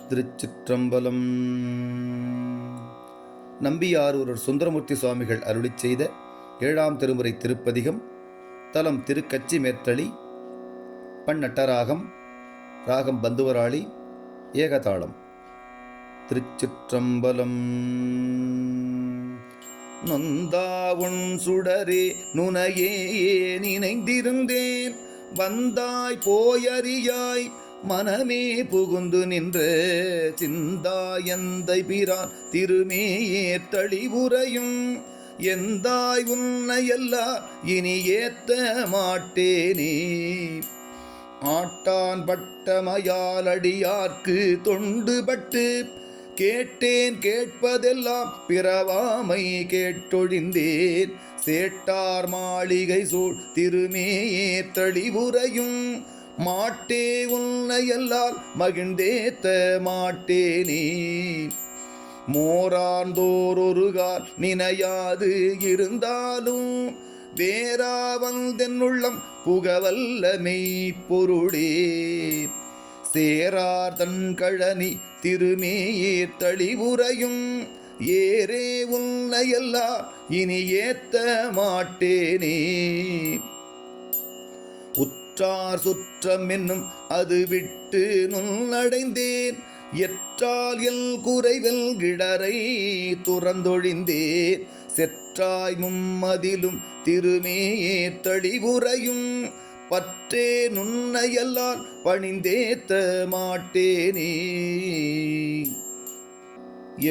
திருச்சிற்றம்பலம். நம்பியாரூரர் சுந்தரமூர்த்தி சுவாமிகள் அருளிச் செய்த 7ஆம் திருமுறை திருப்பதிகம். தலம் திருக்கச்சி மேற்றளி. பன்னட்டராகம். ராகம் பந்துவராளி. ஏகதாளம். திருச்சிற்றம்பலம். நொந்தாவுன் சுடரே நுனையே நினைந்திருந்தேன், வந்தாய் போயறியாய் மனமே புகுந்து நின்ற சிந்தாயந்தை பிரான் திருமேயேற்றளி உரையும் எந்தாய் உன்னையல்லா இனி ஏத்த மாட்டேனே. ஆட்டான் பட்டமையாலடியார்க்கு தொண்டுபட்டு கேட்டேன், கேட்பதெல்லாம் பிறவாமை கேட்டொழிந்தேன். சேட்டார் மாளிகை சூழ் திருமேயேற்றளி உரையும் மாட்டே உன்னையல்லால் மகிழ்ந்தேத்த மாட்டேனே. மோராந்தோரொருகால் நினையாது இருந்தாலும் வேறா வந்தென்னுள்ளம் புகவல்ல மெய்ப்பொருளே. சேரார் தன் கழனி திருமேயேற்றளி உரையும் ஏரே உன்னையல்லா இனி ஏத்த மாட்டேனே. உற்றார் சுற்றம் என்னும் அது விட்டு நுண்ணடைந்தேன், எற்றால் எல் குறைவெல் கிடரை துறந்தொழிந்தேன். செற்றாய் மும்மதிலும் திருமேயேற்றளி உரையும் பற்றே நுண்ணையல்லால் பணிந்தேத்த மாட்டேனே.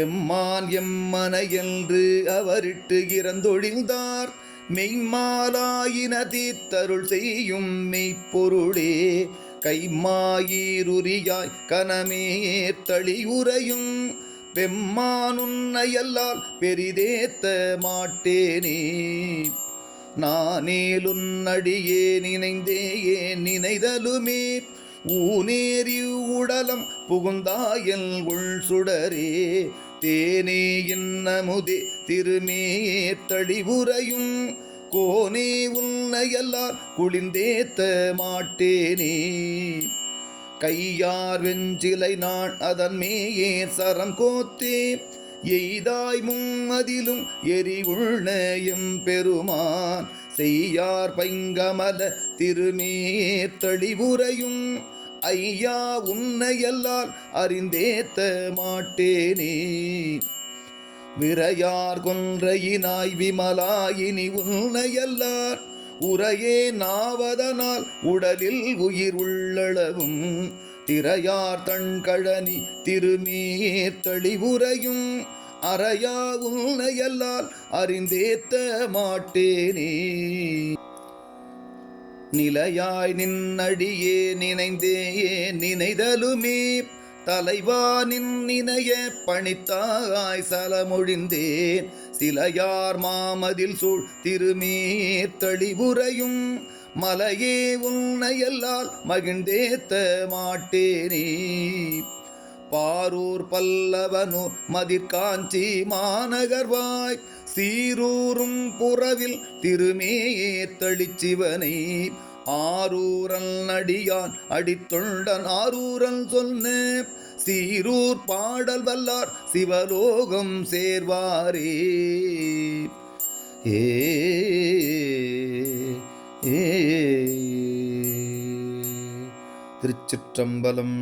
எம்மான் எம்மனையென்று அவரிட்டு இறந்தொழிந்தார், மெய்மாலாயின தீர்த்தருள் செய்யும் மெய்ப்பொருளே. கைமாயிருரியாய் கனமேற்றளி உரையும் வெம்மானுன்னையல்லால் பெரிதேத்த மாட்டேனே. நானேலுன்னடியே நினைந்தேயே நினைதலுமே ஊனேறி உடலம் புகுந்தாயல் உள் சுடரே. தேனே இன்னமுதே திருமேயேற்றளி உரையும் கோனே உன்னையல்லால் குளிர்ந்தேத்த மாட்டேனே. கையார் வெஞ்சிலை நான் அதன் மேயே சரம் கோத்தே எய்தாய் மும்மதிலும் எரி உள்நயம் பெருமான் செய்யார் பைங்கமல திருமேயேற்றளி உரையும் ஐயா உன்னையல்லால் அறிந்தேத்த மாட்டேனே. விரையார் கொன்றையினாய் விமலாயினி உன்னையல்லார் உரையே நாவதனால் உடலில் உயிர் உள்ளளவும் திரையார் தன் கழனி திருமேயேற்றளி உரையும் அறையா உன்னையல்லால் அறிந்தேத்த மாட்டேனே. நிலையாய் நின்னடியே நினைந்தேயே நினைதலுமே தலைவா நின்னினைய பணித்தாய் சலமொழிந்தேன். சிலையார் மாமதில் சூழ் திருமேயேற்றளி உரையும் மலையே உன்னையல்லால் மகிழ்ந்தேத்த மாட்டேனே. பாரூர் பல்லவனூர் மதிர்காஞ்சி மாநகர்வாய் சீரூரும் புறவில் திருமேயேற்றளி சிவனை ஆரூரல் நடியான் அடித்தொண்டன் ஆரூரல் சொன்ன சீரூர் பாடல் வல்லார் சிவலோகம் சேர்வாரே. ஏ திருச்சிற்றம்பலம்.